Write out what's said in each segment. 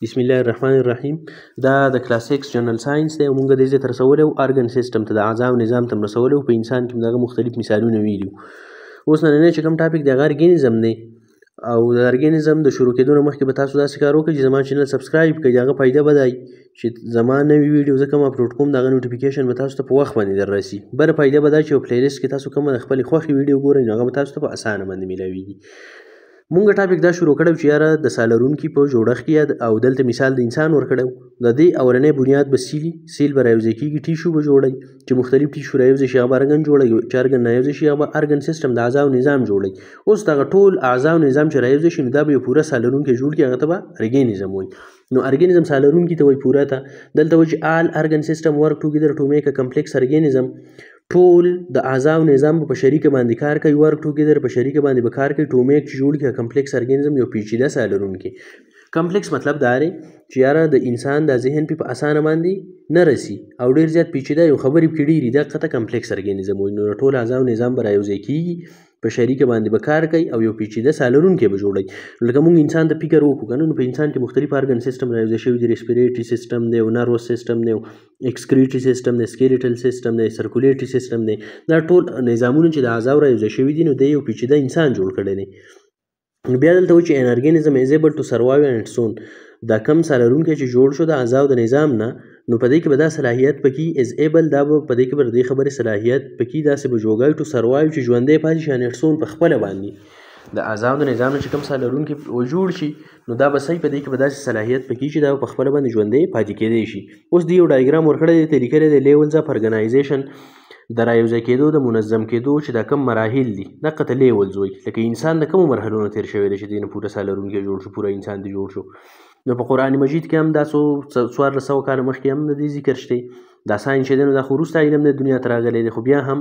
بسم الله الرحمن الرحیم. دا د کلاس 6 جنرال ساينس دی او موږ د دې تر رسولو ارګن سیستم ته د اعضاء نظام ته رسولو په انسان کې دغه مختلف مثالونه ویلو. اوس نن چې کوم ټاپک د ارګانیزم دی او د ارګانیزم د شروع کېدو مخکې به تاسو داسې کار وکړئ چې زما چینل سبسکرایب کړئ. دغه فایده به دی چې زما نوي ویډیو زه کوم اپلوډ کوم دغه نوټیفیکیشن به تاسو ته په وخت باندې در رسي. بله فایده به دا چې په پلی لیست کې تاسو کومه د خپلې خوښې ویډیو ګورئ نو هغه به تاسو ته په اسانه باندې میلاویږي. مونږ ټاپک دا شروع کړو چې یاره د سالرونکي په جوړښت کې او دلته مثال د انسان ورکړو. د دې اورنۍ بنیاد به سیل به راوځي کېږي، ټیشو به جوړوي چې مختلف ټیشو راوځي شي هغه ارګن جوړوي، چې ارګن راوځي شي هغه ارګن سیستم د اعضاء نظام جوړوي. اوس دغه ټول اعضاء نظام چې راوځي شي نو دا به یو پوره سالرونکی جوړ کړي، هغه ته به ارګانیزم وایي. نو ارګانیزم سالرونکی ته وایي پوره ته. دلته وایي چې آل ارګن سیستم ورک ټوګیدر ټو میک ا کمپلیکس ارګانیزم. ټول د اعضاء نظام په شریکه باندې کار کوي، ورک ټوګیدر په شریکه باندې به کار کوي، ټو میک چې جوړ کړي کمپلیکس ارګانیزم یو پیچیده سالرونکی. کمپلیکس مطلب دا دی چې یاره د انسان د ذهن په اسانه باندې نه رسي او ډیر زیات پیچیده یو خبرې پکې ډېرې دغه ته کمپلیکس ارګانیزم وایي. نو ټول اعضاء نظام به رایوځای کېږي، په شریکه باندې به کار کوي او یو پیچیده سالرونکی به جوړوي. لکه موږ انسان ته فکر وکړو که نه، نو په انسان کې مختلف ارګن سیستم رایوځای شوي دي. ریسپیریټري سیستم دی، نروس سیستم دی، ایکسکریټري سیستم دی، سکیلیټل سیستم دی، سرکولیټري سیستم دی. دا ټول نظامونه چې د اعضاء رایوځای شوي دي نو د یو پیچیده انسان جوړ کړی دی. بیا دلته وایي چې ان ارګانیزم از ایبل ټو سروایو ان اټس اون. دا کم سالرونکی چې جوړ شو د اعضاء د نظام نه نو په دې کې به دا صلاحیت پکې از ایبل، دا به په دې کې به د دې خبرې صلاحیت پکې داسې به جوړوي ټو سروایو چې ژوندی پاتې شي ان اټس اون په خپله باندې. د اعضاء د نظام نه چې کوم سالرونکی جوړ شي نو دا به صحیح په دې کې به داسې صلاحیت پکې چې دا په خپله باندې ژوندی پاتې کېدی شي. اوس دې یو ډایګرام ورکړی دی، ته لیکلی دی لیولز اف ارګنایزیشن، د رایوځای کېدو د منظم کېدو چې دا کم مراحل دي دغه ته لیولز وایي. لکه انسان د کومو مرحلو نه تېر شوی دی چې دې نه پوره سالرونکی جوړ شو، پوره انسان دې جوړ شو. نو په قرآن مجید کې هم دا 1400 کاله مخکې هم د دې ذکر شته. دا ساینس چې دی نو دا خو وروسته علم د دنیا ته راغلی دی، خو بیا هم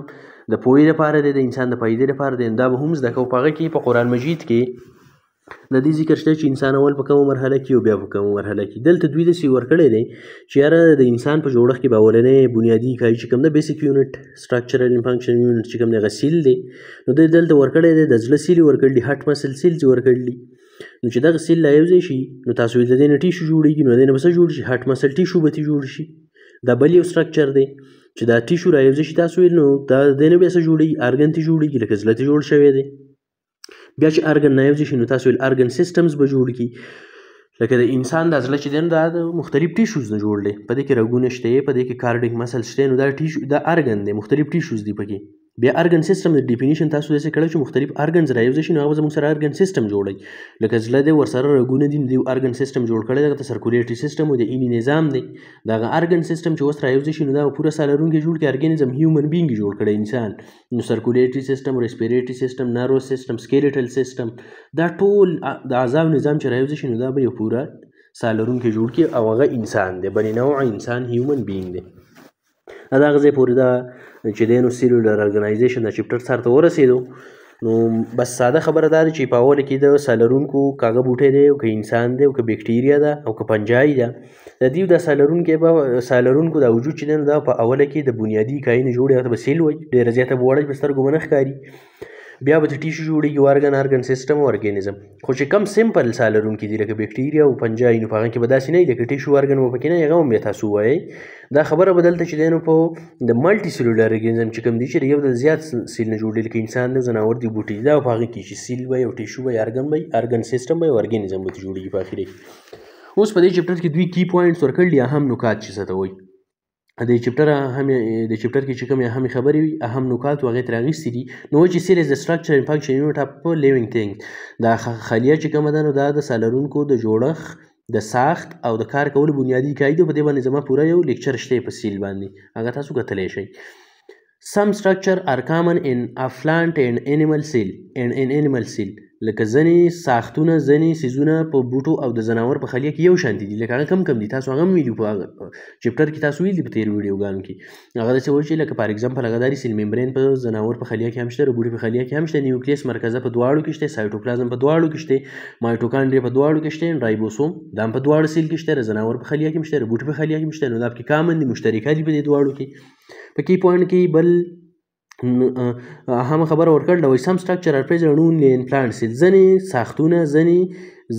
د پوهې لپاره دی، د انسان د فایدې لپاره دی. دا به هم زده کوو. په هغه کې په قرآن مجید کې د دې ذکر شته چې انسان اول په کومه مرحله کې او بیا په کومه مرحله کې. دلته دوی داسې ورکړی دی چې یاره د انسان په جوړښت کې به اولنی بنیادي کایي چې کوم د بیسیک یونټ سټرکچرل ان فنکشن یونټ چې کوم دی هغه سیل دی. نو دوی دلته ورکړی دی د زړه سیل ورکړي دي، هټ مسل سیل چې ورکړي دي. نو چې دغه سیل رایوځای شي نو تاسو ویل د دې نه ټیشو جوړېږي، نو د دې نه به څه جوړ شي؟ هټ مسل ټیشو به جوړ شي. دا بل یو سټرکچر دی چې دا ټیشو رایوځای شي. تاسو ویل نو دا د دې نه بیا څه جوړېږي؟ ارګن ته جوړېږي، لکه زړه ته جوړ شوی دی. بیا چې ارګن رایوځای شي نو تاسو ویل ارګن سیستمز به جوړ کړي. لکه د انسان د زړه چې دی نو دا د مختلف ټیشوز نه جوړ دی. په دې کې رګونه شته، په دې کې کارډیک مسل شته، نو دا ټیشو دا ارګن دی، مختلف ټیشوز دي پکې. بیا ارګن سیستم د ډیفینیشن تاسو داسې کړی چې مختلف ارګنز رایوځای شي نو هغه زموږ سره ارګن سیستم جوړوي. لکه زړه دی ورسره رګونه دي، د ارګن سیستم جوړ کړی. دغه ته سرکولیټري سیستم او د اینی نظام دی. دغه ارګن سیستم چې اوس رایوځای شي نو دا پوره سالرونکی جوړ کړي ارګانیزم هیومن بینګ جوړ کړی انسان. نو سرکولیټري سیستم، ریسپیریټري سیستم، نروس سیستم، سکیلیټل سیستم، دا ټول د اعضاء نظام چې رایوځای شي نو دا به یو پوره سالرونکی جوړ کړي او هغه انسان دی، بني نوع انسان هیومن بینګ دی. دغه ځای پورې دا چې دی نو سیلولر ارګنایزیشن دا چپټر سر ته ورسېدو. نو بس ساده خبره دا ده چې په اوله کې د سالرونکو کاغه بوټی دی او که انسان دی او که بیکټیریا ده او که پنجای ده. د دې د سالرونکو دا وجود چې دی نو دا په اوله کې د بنیادي کایي نه جوړ، هغه ته به سیل وایي. ډېره زیاته به وړه په سترګو به نه ښکاري. بیا به د ټیشو جوړېږي، ارګن سیستم او ارګانیزم. خو چې کم سمپل سالرونکي دي لکه بیکټیریا او پنجای نو په هغه کې به داسې نه وي، لکه ټیشو ارګن به پکې نه وي، هغه هم بیا تاسو وایئ. دا خبره به دلته چې دی نو په د ملټي سیلولر ارګانیزم چې کوم دي چې یو د زیات سیل نه جوړ دي، لکه انسان دی، ځناور دي، بوټي دي، دا په هغه کې چې سیل به او ټیشو به ارګن به ارګن سیستم به او ارګانیزم به جوړېږي په اخر کې. اوس په دې چپټر کې دوی کی پوینټس ورکړل دي، اهم نکات چې څه ته وایي. د چپټر کې چې کوم اهم خبرې وي، اهم نکات هغې ترې اخیستي دي. نو چې سیل از د سټرکچر اینډ فنکشن یونټ اف لیوینګ تھینګ. دا خلیه چې کومه ده نو دا د سالرونکو د جوړښت، د ساخت او د کار کولو بنیادي قاعدې. په دې باندې زما پوره یو لیکچر شته په سیل باندې، هغه تاسو کتلی شئ. Some structure are common in a plant and animal cell. لکه ځینې ساختونه، ځینې څیزونه په بوټو او د ځناور په خلیه کې یو شانتي دي. لکه هغه کم دي، تاسو هغه هم ویلي په چپټر کې، تاسو ویلي په تېرو ویډیوګانو کې. هغه داسې وایي چې لکه فار ایګزامپل هغه دا سیل ممبرین په ځناور په خلیه کې هم شته، بوټي په خلیه کې هم شته، نیوکلیس مرکزه په دواړو کې شته، سایټوپلازم په دواړو کې شته، مایټوکانډریا په دواړو کې شته، رایبوسوم دا هم په دواړو سیل کې شته، ځناور په خلیه کې هم شته، بوټي په خلیه کې هم شته. نو دا پکې کامن دي، مشترکات دي په دې دواړو کې. په کی پوینټ کې بل هم خبره ورکړل وایي سم سټرکچر ار پریزنټ اونلی ان پلانټس. ځینې ساختونه، ځینې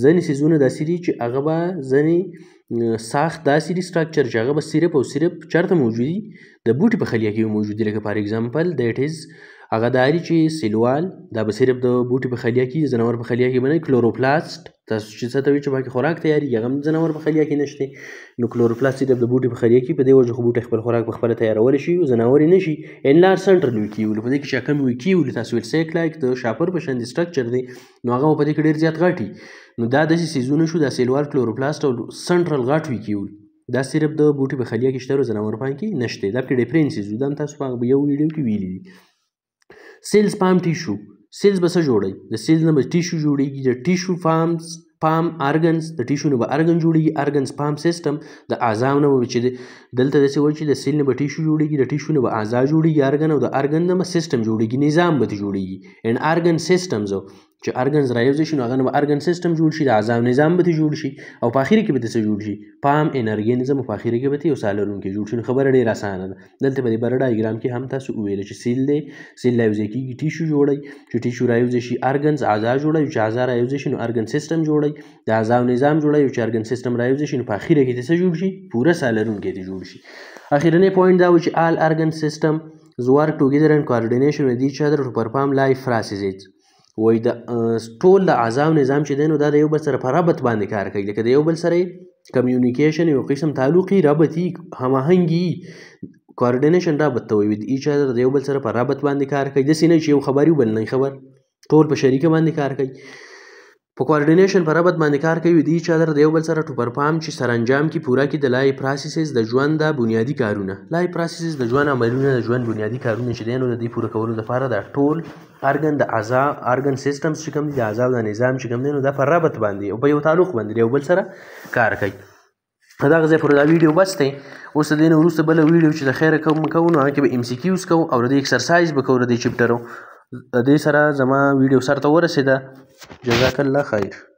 ځینې څیزونه داسې دي چې هغه به ځینې ساخت داسې دي سټرکچر چې هغه به صرف او صرف چېرته موجود دي د بوټي په خلیه کې موجود دي لکه فار ایګزامپل دیټ از هغه دا دي چې سیلوال دا به صرف د بوټي په خلیه کې ځناور په خلیه کې باندې کلوروپلاست تاسو چې څه ته وایي چې باقي خوراک تیارېږي هغه هم ځناور په خلیه کې نشته نو کلوروپلاست صرف د بوټي په خلیه کې په دې وجه خو بوټی خپل خوراک په خپله تیارولی شي او ځناور یې نه شي انلارج سنټرل ویکیول په دې کې چې کوم ویکیول تاسو ویل سیک لایک د شاپر په شان سټرکچر دی نو هغه په دې کې ډېر زیات غټي نو دا داسې څیزونه شو دا سیلوال کلوروپلاست او سنټرل غټ ویکیول دا صرف د بوټي په خلیه کې شته او ځناور په کې نشته دا پکې ډیفرنسز دا هم تاسو په یو ویډیو کې ویلي دي سیلز پام ټیشو سیلز به څه جوړوي د سیلز نه به ټیشو جوړېږي د ټیشو فارمز پام ارګنز د ټیشو نه به ارګن جوړېږي ارګنز پام سیستم د اعضاو نه به چې دلته داسې وایي چې د سیل نه به ټیشو جوړېږي د ټیشو نه به اعضا جوړېږي ارګن او د ارګن نه به سیستم جوړېږي نظام به جوړېږي اینډ ارګن سیستمز چې ارګنز رايوځي شي نو هغه نه به ارګن سیستم جوړ شي د اعضاو نظام به جوړ شي او په اخر کې به څه جوړ شي پام انرګینزم په اخر کې به یو سالرونکي جوړ شي نو خبره ډېره اسانه ده دلته به بر ډایګرام کې هم تاسو ویل چې سیل دی سیل رايوځي کېږي ټیشو جوړي چې ټیشو رايوځي شي ارګنز اعضا جوړي چې اعضا رايوځي شي نو ارګن سیستم جوړي د اعضاو نظام جوړي چې ارګن سیستم رايوځي شي نو په اخر کې څه جوړ شي پوره سالرونکي جوړ شي اخرنی پوینټ دا و چې آل ارګن سیستم work together in coordination with each other to perform life processes وای د ټول د اعضاو نظام چې دی نو دا د یو بل سره په ربط باندې کار کوي لکه د یو بل سره کمیونیکیشن یو قسم تعلقي ربطي هماهنګي کوارډینیشن ربط ته وایي د ایچ ادر د یو بل سره په ربط باندې کار کوي داسې نه چې یو خبر یو بل نه خبر ټول په شریکه باندې کار کوي په کوارډینیشن په ربط باندې کار کوي د ایچ ادر د یو بل سره ټو پرفارم چې سرانجام کې پوره کې د لای پروسیسز د ژوند د بنیادی کارونه لای پروسیسز د ژوند عملونه د ژوند بنیادی کارونه چې دی نو د دې پوره کولو لپاره د ټول ارګن د اعضا ارګن سیستمز چې کوم دي د اعضاو د نظام چې کوم دی نو دا په ربط باندې او په یو تعلق باندې یو بل سره کار کوي دا غزه پر دا ویډیو بس ته اوس د دې وروسته بل ویډیو چې د خیره کوم نو هغه کې به ام سی کیوز کوو او د ایکسرسایز به کوو د چپټرو د دې سره زما ویډیو سره ته ورسېده جزاک الله خیر